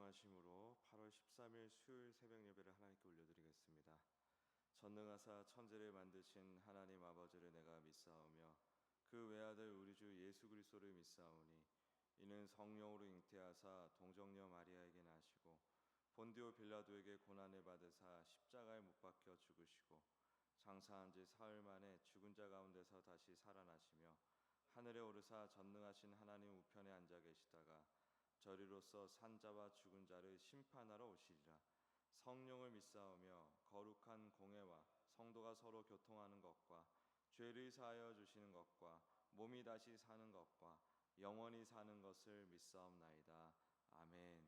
인정하심으로 8월 13일 수요일 새벽 예배를 하나님께 올려드리겠습니다. 전능하사 천지를 만드신 하나님 아버지를 내가 믿사오며 그 외아들 우리 주 예수 그리스도를 믿사오니 이는 성령으로 잉태하사 동정녀 마리아에게 나시고 본디오 빌라도에게 고난을 받으사 십자가에 못 박혀 죽으시고 장사한 지 사흘 만에 죽은 자 가운데서 다시 살아나시며 하늘에 오르사 전능하신 하나님 우편에 앉아 계시다가 저리로서 산자와 죽은 자를 심판하러 오시리라. 성령을 믿사오며 거룩한 공회와 성도가 서로 교통하는 것과 죄를 사하여 주시는 것과 몸이 다시 사는 것과 영원히 사는 것을 믿사옵나이다. 아멘.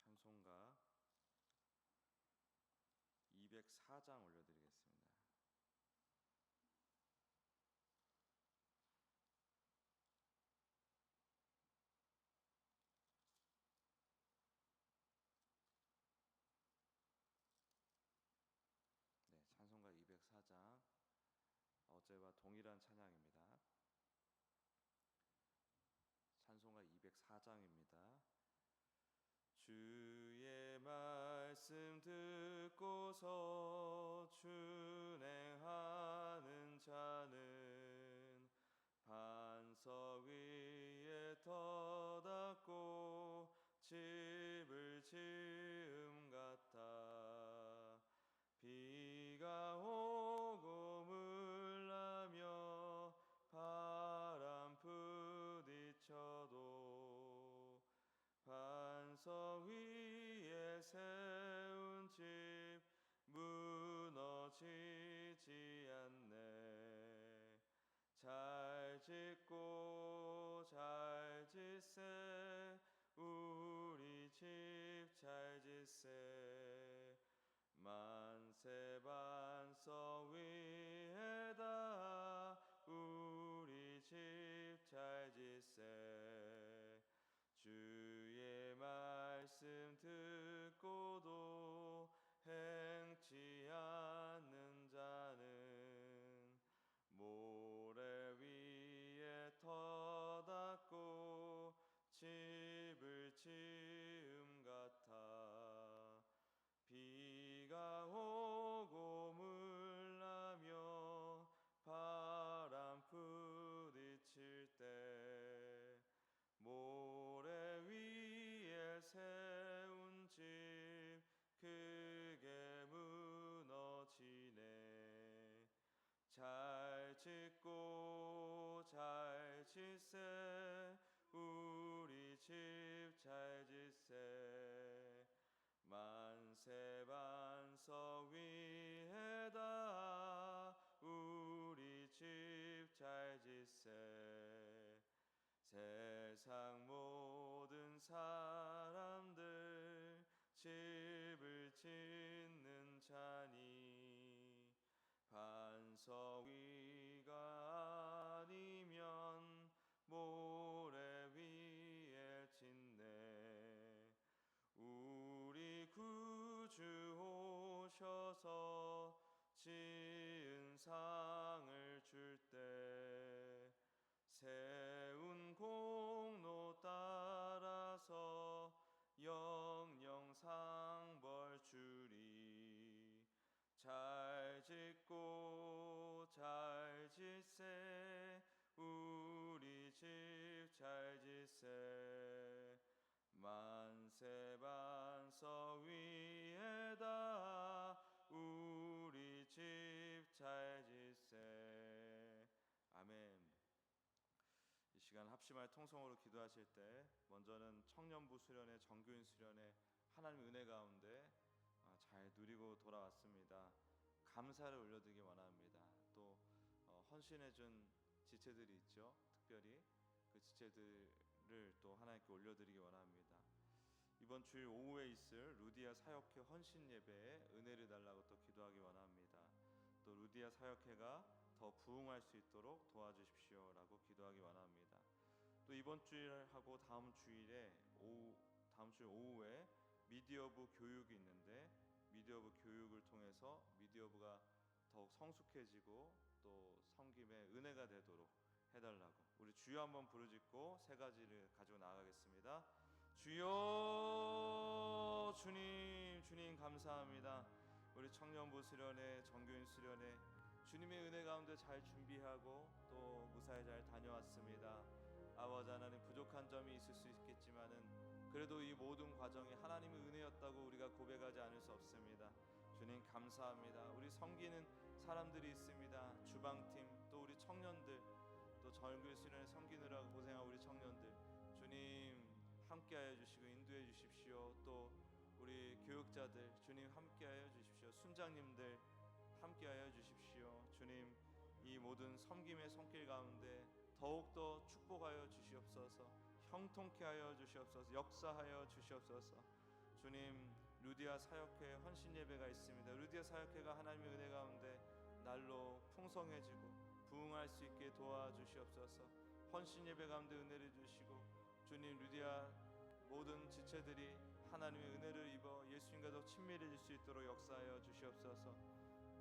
찬송가 204장 올려드리겠습니다. 네, 찬송가 204장 어제와 동일한 찬양입니다. 찬송가 204장입니다. 주의 말씀 듣고서 준행하는 자는 반석 위에 터닫고 집을 지음 같아. 비가 오고 물나며 바람 부딪혀도 반석 위에 세운 집 무너지지 않네. 잘 짓고 잘 짓세 우리 집 잘 짓세. 만세 반석 위에다 우리 집 잘 짓세. 주의 말씀 듣고도 행치 않는 자는 모래 위에 터닫고 집을 지음 같아. 비가 오고 물나며 바람 부딪힐 때 모래 위에 세운 집 크게 무너지네. 잘 짓고 잘 짓세 우리 집 잘 짓세. 만세 반석 위에다 우리 집 잘 짓세. 세상 모든 사람들 집을 짓는 자니 반석 위가 아니면 모래 위에 짓네. 우리 구주 오셔서 지은 상을 줄 때 세운 공로 따라서 영영 상벌 주리. 잘 짓고 잘 짓세 우리 집 잘 짓세. 만세 반석 위에다 우리 집 잘 짓세. 아멘. 이 시간 합심할 통성으로 기도하실 때 먼저는 청년부 수련회, 정교인 수련회 하나님의 은혜 가운데 잘 누리고 돌아왔습니다. 감사를 올려드리기 원합니다. 또 헌신해준 지체들이 있죠. 특별히 그 지체들을 또 하나님께 올려드리기 원합니다. 이번 주일 오후에 있을 루디아 사역회 헌신 예배에 은혜를 달라고 또 기도하기 원합니다. 또 루디아 사역회가 더 부흥할 수 있도록 도와주십시오라고 기도하기 원합니다. 또 이번 주일하고 다음 주일 오후에 미디어부 교육이 있는데 미디어부 교육을 통해서 미디어부가 더욱 성숙해지고 또 섬김의 은혜가 되도록 해달라고 우리 주여 한번 부르짖고 세 가지를 가지고 나가겠습니다. 주여, 주님, 주님 감사합니다. 우리 청년부 수련회, 정교인 수련회 주님의 은혜 가운데 잘 준비하고 또 무사히 잘 다녀왔습니다. 아버지 하나님, 부족한 점이 있을 수 있겠지만은 그래도 이 모든 과정이 하나님의 은혜였다고 우리가 고백하지 않을 수 없습니다. 주님 감사합니다. 우리 섬기는 사람들이 있습니다. 주방팀, 또 우리 청년들, 또 정교인 수련회 섬기느라고 고생한 우리 청년들, 주님 함께하여 주시고 인도해 주십시오. 또 우리 교육자들, 주님 함께하여 주십시오. 순장님들 함께하여 주십시오. 주님, 이 모든 섬김의 손길 가운데 더욱더 축복하여 주시옵소서. 형통케 하여 주시옵소서. 역사하여 주시옵소서. 주님, 루디아 사역회 헌신 예배가 있습니다. 루디아 사역회가 하나님의 은혜 가운데 날로 풍성해지고 부흥할 수 있게 도와주시옵소서. 헌신 예배 가운데 은혜를 주시고 주님, 루디아 모든 지체들이 하나님의 은혜를 입어 예수님과 더 친밀해질 수 있도록 역사하여 주시옵소서.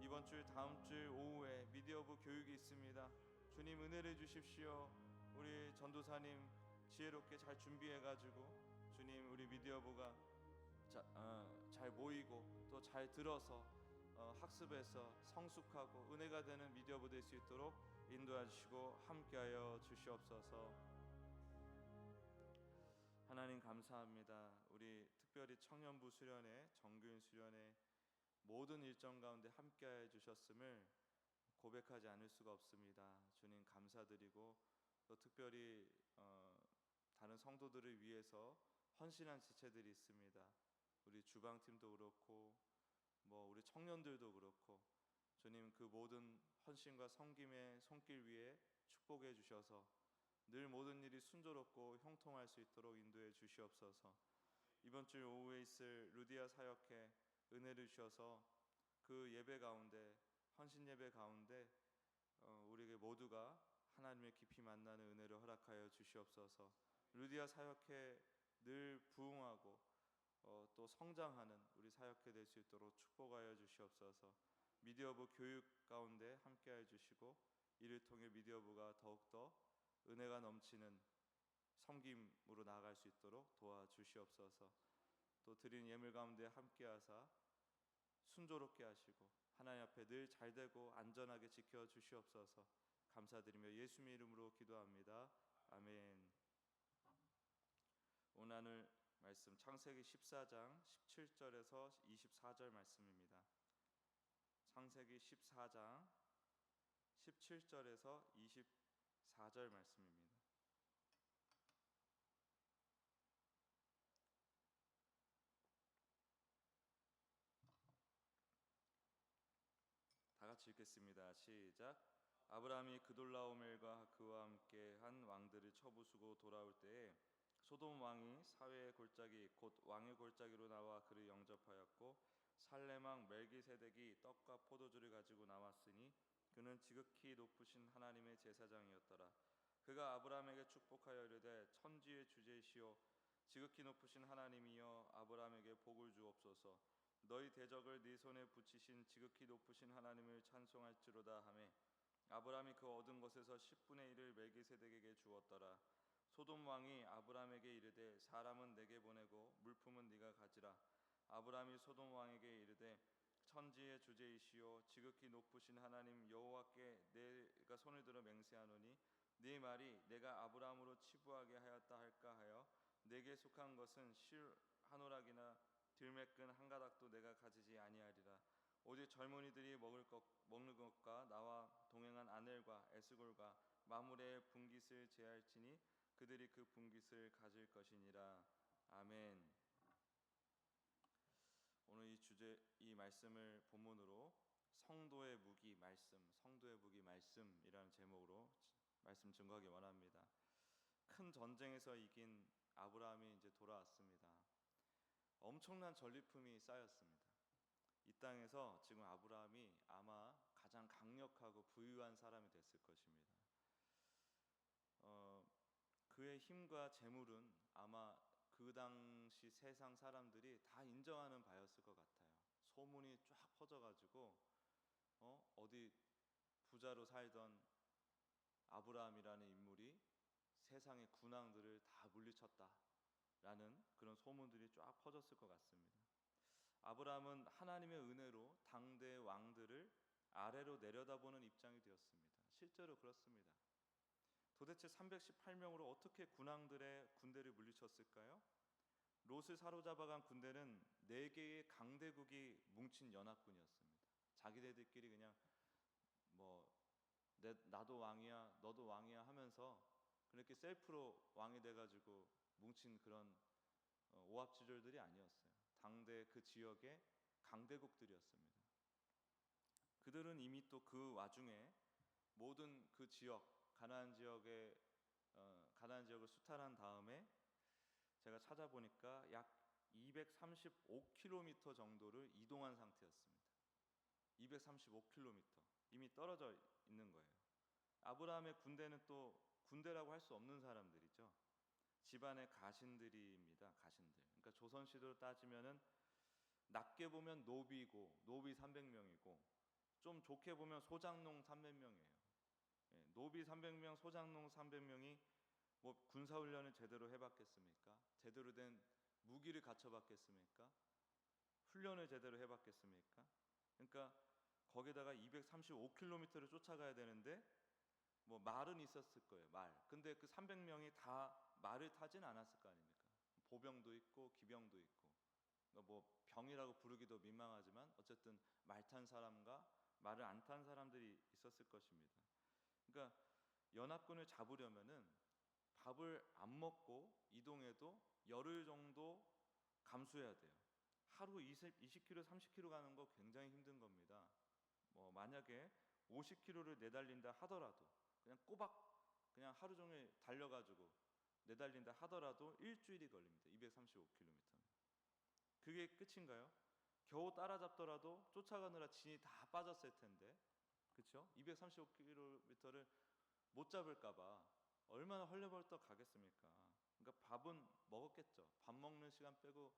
이번 주 다음 주 오후에 미디어부 교육이 있습니다. 주님 은혜를 주십시오. 우리 전도사님 지혜롭게 잘 준비해가지고 주님 우리 미디어부가 잘 모이고 또 잘 들어서 학습해서 성숙하고 은혜가 되는 미디어부 될 수 있도록 인도해 주시고 함께하여 주시옵소서. 하나님 감사합니다. 우리 특별히 청년부 수련회, 정교인 수련회 모든 일정 가운데 함께해 주셨음을 고백하지 않을 수가 없습니다. 주님 감사드리고 또 특별히 다른 성도들을 위해서 헌신한 지체들이 있습니다. 우리 주방팀도 그렇고 우리 청년들도 그렇고 주님 그 모든 헌신과 섬김의 손길 위에 축복해 주셔서 늘 모든 일이 순조롭고 형통할 수 있도록 인도해 주시옵소서. 이번 주 오후에 있을 루디아 사역회 은혜를 주셔서 그 예배 가운데, 헌신 예배 가운데 우리에게 모두가 하나님의 깊이 만나는 은혜를 허락하여 주시옵소서. 루디아 사역회 늘 부흥하고 또 성장하는 우리 사역회 될 수 있도록 축복하여 주시옵소서. 미디어부 교육 가운데 함께하여 주시고 이를 통해 미디어부가 더욱더 은혜가 넘치는 섬김으로 나아갈 수 있도록 도와주시옵소서. 또 드린 예물 가운데 함께하사 순조롭게 하시고 하나님 앞에 늘 잘되고 안전하게 지켜주시옵소서. 감사드리며 예수님의 이름으로 기도합니다. 아멘. 오늘 말씀 창세기 14장 17절에서 24절 말씀입니다. 창세기 14장 17절에서 24절 말씀입니다. 다 같이 읽겠습니다. 시작. 아브라함이 그돌라오멜과 그와 함께 한 왕들을 쳐부수고 돌아올 때에 소돔 왕이 사회의 골짜기 곧 왕의 골짜기로 나와 그를 영접하였고 살렘 왕 멜기세덱이 떡과 포도주를 가지고 나왔으니 그는 지극히 높으신 하나님의 제사장이었더라. 그가 아브라함에게 축복하여 이르되 천지의 주제시오 지극히 높으신 하나님이여 아브라함에게 복을 주옵소서. 너희 대적을 네 손에 붙이신 지극히 높으신 하나님을 찬송할지로다 하매 아브라함이 그 얻은 것에서 10분의 1을 멜기세덱에게 주었더라. 소돔 왕이 아브라함에게 이르되 사람은 내게 보내고 물품은 네가 가지라. 아브라함이 소돔 왕에게 이르되 천지의 주제이시오 지극히 높으신 하나님 여호와께 내가 손을 들어 맹세하노니 네 말이 내가 아브라함으로 치부하게 하였다 할까 하여 내게 속한 것은 실 한 오락이나 들매끈 한 가닥도 내가 가지지 아니하리라. 오직 젊은이들이 먹는 것과 나와 동행한 아넬과 에스골과 마므레의 분깃을 제할지니 그들이 그 분깃을 가질 것이니라. 아멘. 오늘 이 말씀을 본문으로 성도의 무기 말씀이라는 제목으로 말씀 증거하기 원합니다. 큰 전쟁에서 이긴 아브라함이 이제 돌아왔습니다. 엄청난 전리품이 쌓였습니다. 이 땅에서 지금 아브라함이 아마 가장 강력하고 부유한 사람이 됐을 것입니다. 그의 힘과 재물은 아마 그 당시 세상 사람들이 다 인정하는 바였을 것 같아요. 소문이 쫙 퍼져가지고 어디 부자로 살던 아브라함이라는 인물이 세상의 군왕들을 다 물리쳤다라는 그런 소문들이 쫙 퍼졌을 것 같습니다. 아브라함은 하나님의 은혜로 당대의 왕들을 아래로 내려다보는 입장이 되었습니다. 실제로 그렇습니다. 도대체 318명으로 어떻게 군왕들의 군대를 물리쳤을까요? 롯을 사로잡아간 군대는 4개의 강대국이 뭉친 연합군이었습니다. 자기네들끼리 그냥 나도 왕이야 너도 왕이야 하면서 그렇게 셀프로 왕이 돼가지고 뭉친 그런 오합지졸들이 아니었어요. 당대 그 지역의 강대국들이었습니다. 그들은 이미 또 그 와중에 모든 그 지역 가나안 지역을 수탈한 다음에 제가 찾아보니까 약 235km 정도를 이동한 상태였습니다. 235km 이미 떨어져 있는 거예요. 아브라함의 군대는 또 군대라고 할 수 없는 사람들이죠. 집안의 가신들입니다. 가신들. 그러니까 조선시대로 따지면은 낮게 보면 노비고 노비 300명이고 좀 좋게 보면 소장농 300명이에요. 노비 300명, 소장농 300명이 뭐 군사훈련을 제대로 해봤겠습니까? 제대로 된 무기를 갖춰봤겠습니까? 훈련을 제대로 해봤겠습니까? 그러니까 거기다가 235km를 쫓아가야 되는데 뭐 말은 있었을 거예요. 말. 근데 그 300명이 다 말을 타진 않았을 거 아닙니까? 보병도 있고 기병도 있고 뭐 병이라고 부르기도 민망하지만 어쨌든 말 탄 사람과 말을 안 탄 사람들이 있었을 것입니다. 그러니까 연합군을 잡으려면은 밥을 안 먹고 이동해도 열흘 정도 감수해야 돼요. 하루 20km, 30km 가는 거 굉장히 힘든 겁니다. 뭐 만약에 50km를 내달린다 하더라도 그냥 꼬박 그냥 하루 종일 달려가지고 내달린다 하더라도 일주일이 걸립니다. 235km는. 그게 끝인가요? 겨우 따라잡더라도 쫓아가느라 진이 다 빠졌을 텐데, 그렇죠? 235km를 못 잡을까봐 얼마나 헐레벌떡 가겠습니까? 그러니까 밥은 먹었겠죠. 밥 먹는 시간 빼고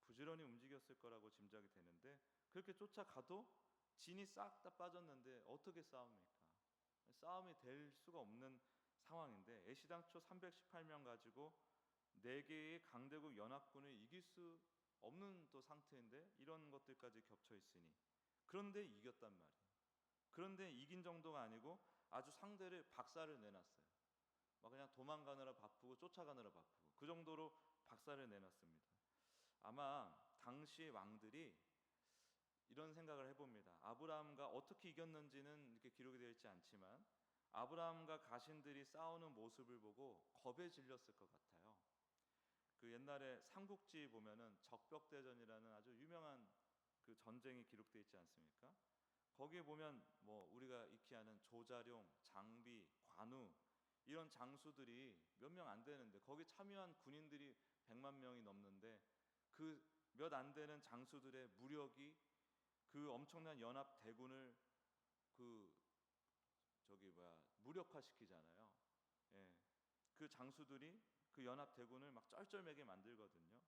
부지런히 움직였을 거라고 짐작이 되는데 그렇게 쫓아가도 진이 싹 다 빠졌는데 어떻게 싸웁니까? 싸움이 될 수가 없는 상황인데 애시당초 318명 가지고 4개의 강대국 연합군을 이길 수 없는 또 상태인데 이런 것들까지 겹쳐 있으니 그런데 이겼단 말이에요. 그런데 이긴 정도가 아니고 아주 상대를 박살을 내놨어요. 막 그냥 도망가느라 바쁘고 쫓아가느라 바쁘고 그 정도로 박살을 내놨습니다. 아마 당시 왕들이 이런 생각을 해봅니다. 아브라함과 어떻게 이겼는지는 이렇게 기록이 되어 있지 않지만 아브라함과 가신들이 싸우는 모습을 보고 겁에 질렸을 것 같아요. 그 옛날에 삼국지 보면은 적벽대전이라는 아주 유명한 그 전쟁이 기록되어 있지 않습니까? 거기에 보면 뭐 우리가 익히 아는 조자룡, 장비, 관우 이런 장수들이 몇 명 안 되는데 거기 참여한 군인들이 100만 명이 넘는데 그 몇 안 되는 장수들의 무력이 그 엄청난 연합 대군을 무력화시키잖아요. 예. 그 장수들이 그 연합 대군을 막 쩔쩔매게 만들거든요.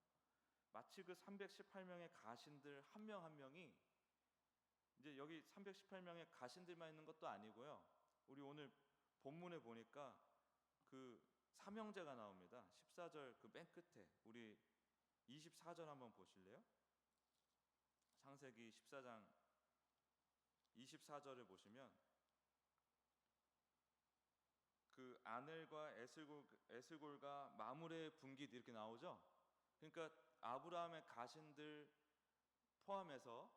마치 그 318명의 가신들 한 명 한 명이 이제 여기 318명의 가신들만 있는 것도 아니고요. 우리 오늘 본문에 보니까 그 삼형제가 나옵니다. 14절 그 맨 끝에 우리 24절 한번 보실래요? 창세기 14장 24절을 보시면 그 아넬과 에스골과 마므레의 분깃 이렇게 나오죠. 그러니까 아브라함의 가신들 포함해서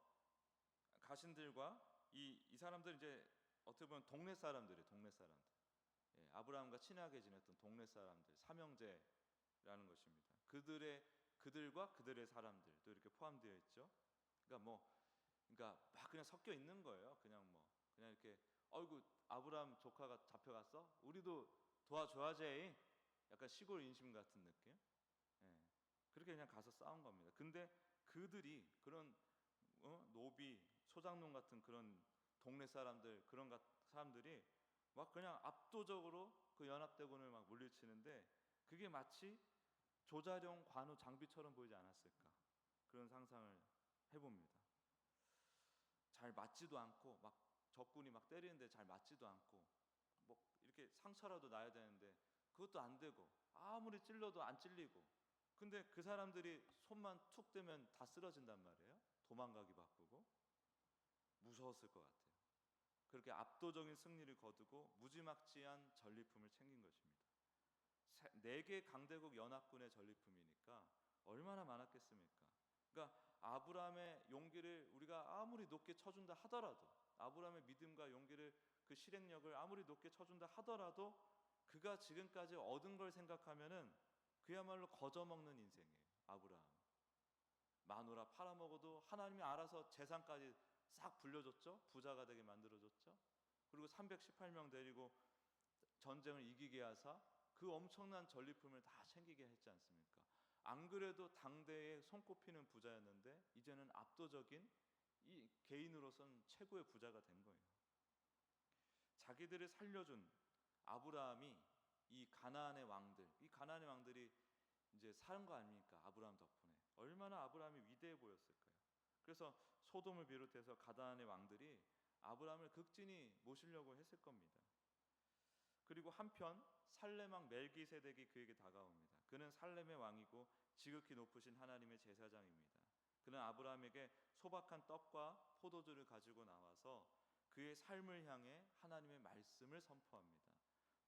가신들과 이 사람들 이제 어떻게 보면 동네 사람들이에요. 동네 사람들. 예, 아브라함과 친하게 지냈던 동네 사람들, 삼형제라는 것입니다. 그들과 그들의 사람들도 이렇게 포함되어 있죠. 그러니까 막 그냥 섞여 있는 거예요. 그냥 이렇게 어이구 아브라함 조카가 잡혀갔어? 우리도 도와줘야지. 약간 시골 인심 같은 느낌. 예, 그렇게 그냥 가서 싸운 겁니다. 근데 그들이 그런 노비, 소장농 같은 그런 동네 사람들 그런 사람들이 막 그냥 압도적으로 그 연합대군을 막 물리치는데 그게 마치 조자룡, 관우, 장비처럼 보이지 않았을까? 그런 상상을 해봅니다. 잘 맞지도 않고 막 적군이 막 때리는데 잘 맞지도 않고 뭐 이렇게 상처라도 나야 되는데 그것도 안 되고 아무리 찔러도 안 찔리고, 근데 그 사람들이 손만 툭 대면 다 쓰러진단 말이에요. 도망가기 바쁘고. 무서웠을 것 같아요. 그렇게 압도적인 승리를 거두고 무지막지한 전리품을 챙긴 것입니다. 4개 강대국 연합군의 전리품이니까 얼마나 많았겠습니까? 그러니까 아브라함의 용기를 우리가 아무리 높게 쳐준다 하더라도, 아브라함의 믿음과 용기를, 그 실행력을 아무리 높게 쳐준다 하더라도 그가 지금까지 얻은 걸 생각하면은 그야말로 거저먹는 인생이에요. 아브라함 마누라 팔아먹어도 하나님이 알아서 재산까지 싹 불려줬죠. 부자가 되게 만들어줬죠. 그리고 318명 데리고 전쟁을 이기게 하사 그 엄청난 전리품을 다 챙기게 했지 않습니까? 안 그래도 당대에 손꼽히는 부자였는데 이제는 압도적인 이 개인으로선 최고의 부자가 된 거예요. 자기들을 살려준 아브라함이 이 가나안의 왕들이 이제 사는 거 아닙니까? 아브라함 덕분에 얼마나 아브라함이 위대해 보였을까요? 그래서 소돔을 비롯해서 가나안의 왕들이 아브라함을 극진히 모시려고 했을 겁니다. 그리고 한편 살렘 왕 멜기세덱이 그에게 다가옵니다. 그는 살렘의 왕이고 지극히 높으신 하나님의 제사장입니다. 그는 아브라함에게 소박한 떡과 포도주를 가지고 나와서 그의 삶을 향해 하나님의 말씀을 선포합니다.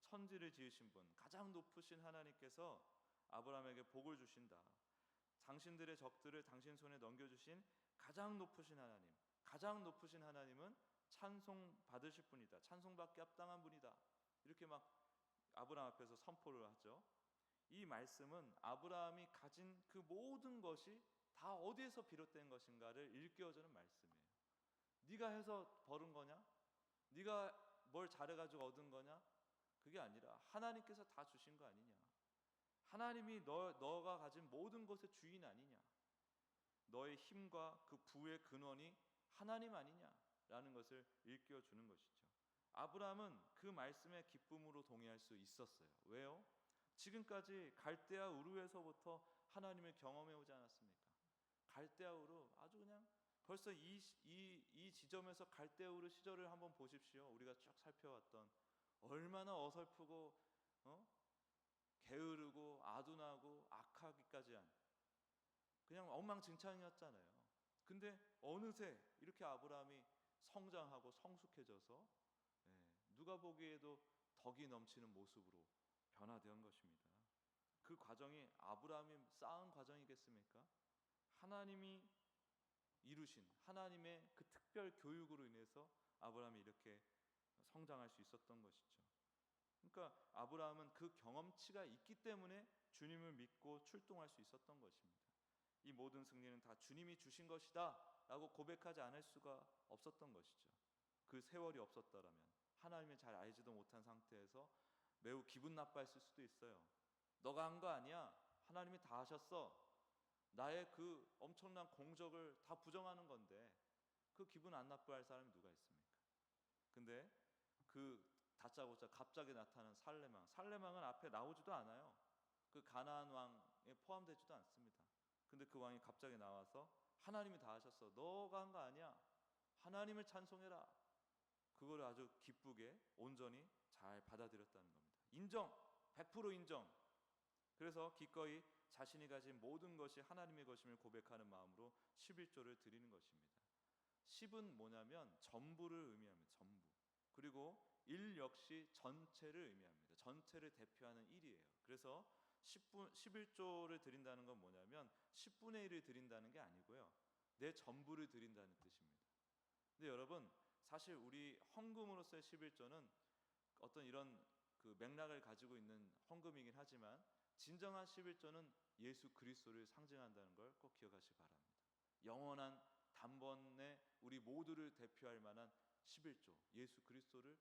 천지를 지으신 분, 가장 높으신 하나님께서 아브라함에게 복을 주신다. 당신들의 적들을 당신 손에 넘겨주신 가장 높으신 하나님, 가장 높으신 하나님은 찬송 받으실 분이다. 찬송받기 합당한 분이다. 이렇게 막 아브라함 앞에서 선포를 하죠. 이 말씀은 아브라함이 가진 그 모든 것이 다 어디에서 비롯된 것인가를 일깨워주는 말씀이에요. 네가 해서 벌은 거냐? 네가 뭘 잘해가지고 얻은 거냐? 그게 아니라 하나님께서 다 주신 거 아니냐? 하나님이 너가 가진 모든 것의 주인 아니냐? 너의 힘과 그 부의 근원이 하나님 아니냐라는 것을 일깨워주는 것이죠. 아브라함은 그 말씀에 기쁨으로 동의할 수 있었어요. 왜요? 지금까지 갈대아 우르에서부터 하나님을 경험해 오지 않았습니까? 갈대아 우르, 아주 그냥 벌써 이 지점에서 갈대아 우르 시절을 한번 보십시오. 우리가 쭉 살펴왔던 얼마나 어설프고 게으르고 아둔하고 악하기까지 한 그냥 엉망진창이었잖아요. 근데 어느새 이렇게 아브라함이 성장하고 성숙해져서 누가 보기에도 덕이 넘치는 모습으로 변화된 것입니다. 그 과정이 아브라함이 쌓은 과정이겠습니까? 하나님이 이루신 하나님의 그 특별 교육으로 인해서 아브라함이 이렇게 성장할 수 있었던 것이죠. 그러니까 아브라함은 그 경험치가 있기 때문에 주님을 믿고 출동할 수 있었던 것입니다. 이 모든 승리는 다 주님이 주신 것이다 라고 고백하지 않을 수가 없었던 것이죠. 그 세월이 없었더라면, 하나님을 잘 알지도 못한 상태에서 매우 기분 나빠했을 수도 있어요. 너가 한 거 아니야, 하나님이 다 하셨어, 나의 그 엄청난 공적을 다 부정하는 건데 그 기분 안 나빠할 사람이 누가 있습니까? 근데 그 다짜고짜 갑자기 나타난 살렘왕은 앞에 나오지도 않아요. 그 가나안 왕에 포함되지도 않습니다. 근데 그 왕이 갑자기 나와서 하나님이 다 하셨어, 너가 한 거 아니야, 하나님을 찬송해라, 그걸 아주 기쁘게 온전히 잘 받아들였다는 겁니다. 인정, 100% 인정. 그래서 기꺼이 자신이 가진 모든 것이 하나님의 것임을 고백하는 마음으로 11조를 드리는 것입니다. 10은 뭐냐면 전부를 의미합니다. 전부. 그리고 1 역시 전체를 의미합니다. 전체를 대표하는 1이에요. 그래서 11조를 드린다는 건 뭐냐면 10분의 1을 드린다는 게 아니고요, 내 전부를 드린다는 뜻입니다. 근데 여러분, 사실 우리 헌금으로서의 11조는 어떤 이런 그 맥락을 가지고 있는 헌금이긴 하지만 진정한 11조는 예수 그리스도를 상징한다는 걸 꼭 기억하시기 바랍니다. 영원한 단번에 우리 모두를 대표할 만한 11조, 예수 그리스도를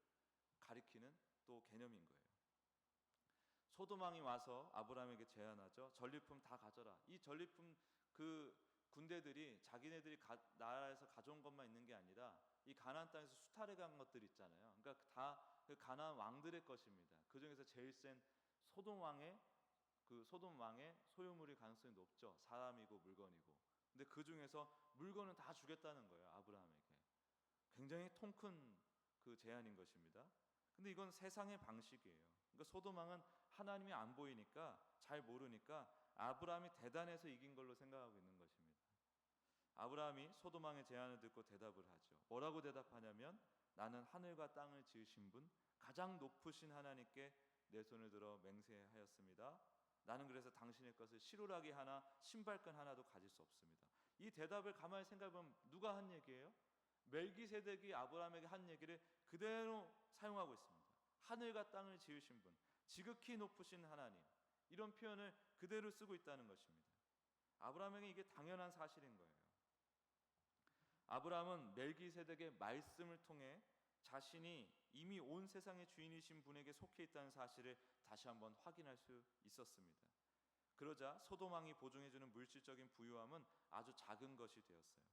가리키는 또 개념인 거예요. 소돔왕이 와서 아브라함에게 제안하죠. 전리품 다 가져라. 이 전리품, 그 군대들이 자기네들이 나라에서 가져온 것만 있는 게 아니라 이 가나안 땅에서 수탈해 간 것들 있잖아요. 그러니까 다 그 가나안 왕들의 것입니다. 그 중에서 제일 센 소돔 왕의 소유물일 가능성이 높죠. 사람이고 물건이고. 근데 그 중에서 물건은 다 주겠다는 거예요, 아브라함에게. 굉장히 통 큰 그 제안인 것입니다. 근데 이건 세상의 방식이에요. 그러니까 소돔왕은 하나님이 안 보이니까, 잘 모르니까 아브라함이 대단해서 이긴 걸로 생각하고 있는 것입니다. 아브라함이 소돔왕의 제안을 듣고 대답을 하죠. 뭐라고 대답하냐면, 나는 하늘과 땅을 지으신 분, 가장 높으신 하나님께 내 손을 들어 맹세하였습니다. 나는 그래서 당신의 것을 시루라기 하나 신발끈 하나도 가질 수 없습니다. 이 대답을 가만히 생각해보면 누가 한 얘기예요? 멜기세덱이 아브라함에게 한 얘기를 그대로 사용하고 있습니다. 하늘과 땅을 지으신 분, 지극히 높으신 하나님, 이런 표현을 그대로 쓰고 있다는 것입니다. 아브라함에게 이게 당연한 사실인 거예요. 아브라함은 멜기세덱의 말씀을 통해 자신이 이미 온 세상의 주인이신 분에게 속해 있다는 사실을 다시 한번 확인할 수 있었습니다. 그러자 소돔왕이 보증해주는 물질적인 부유함은 아주 작은 것이 되었어요.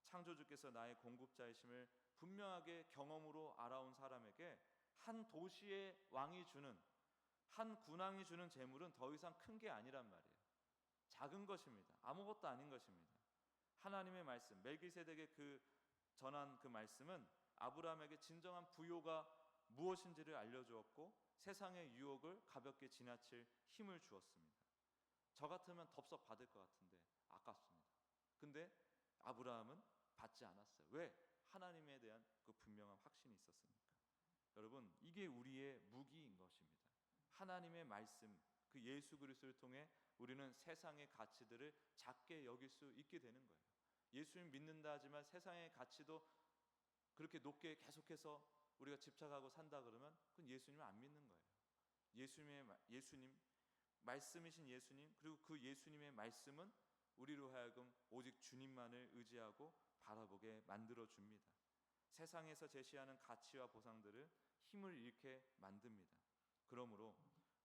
창조주께서 나의 공급자이심을 분명하게 경험으로 알아온 사람에게 한 도시의 왕이 주는, 한 군왕이 주는 재물은 더 이상 큰 게 아니란 말이에요. 작은 것입니다. 아무것도 아닌 것입니다. 하나님의 말씀, 멜기세덱의 전한 그 말씀은 아브라함에게 진정한 부요가 무엇인지를 알려주었고 세상의 유혹을 가볍게 지나칠 힘을 주었습니다. 저 같으면 덥석 받을 것 같은데 아깝습니다. 근데 아브라함은 받지 않았어요. 왜? 하나님에 대한 그 분명한 확신이 있었으니까. 여러분, 이게 우리의 무기인 것입니다. 하나님의 말씀, 그 예수 그리스도를 통해 우리는 세상의 가치들을 작게 여길 수 있게 되는 거예요. 예수님 믿는다 하지만 세상의 가치도 그렇게 높게 계속해서 우리가 집착하고 산다 그러면 그건 예수님을 안 믿는 거예요. 예수님, 말씀이신 예수님, 그리고 그 예수님의 말씀은 우리로 하여금 오직 주님만을 의지하고 바라보게 만들어 줍니다. 세상에서 제시하는 가치와 보상들을 힘을 잃게 만듭니다. 그러므로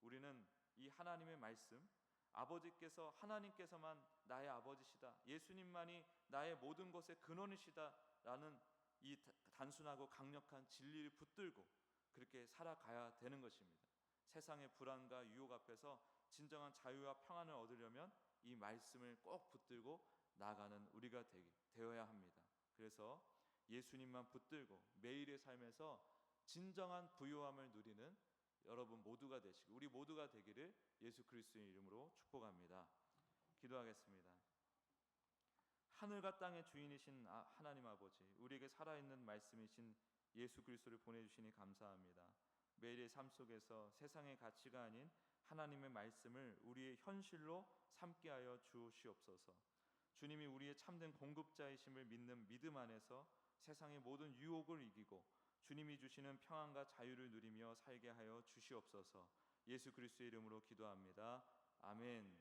우리는 이 하나님의 말씀, 아버지께서, 하나님께서만 나의 아버지시다, 예수님만이 나의 모든 것의 근원이시다 라는 이 단순하고 강력한 진리를 붙들고 그렇게 살아가야 되는 것입니다. 세상의 불안과 유혹 앞에서 진정한 자유와 평안을 얻으려면 이 말씀을 꼭 붙들고 나아가는 우리가 되어야 합니다. 그래서 예수님만 붙들고 매일의 삶에서 진정한 부요함을 누리는 여러분 모두가 되시고 우리 모두가 되기를 예수 그리스도의 이름으로 축복합니다. 기도하겠습니다. 하늘과 땅의 주인이신 하나님 아버지, 우리에게 살아있는 말씀이신 예수 그리스도를 보내주시니 감사합니다. 매일의 삶 속에서 세상의 가치가 아닌 하나님의 말씀을 우리의 현실로 삼게 하여 주시옵소서. 주님이 우리의 참된 공급자이심을 믿는 믿음 안에서 세상의 모든 유혹을 이기고 주님이 주시는 평안과 자유를 누리며 살게 하여 주시옵소서. 예수 그리스도의 이름으로 기도합니다. 아멘.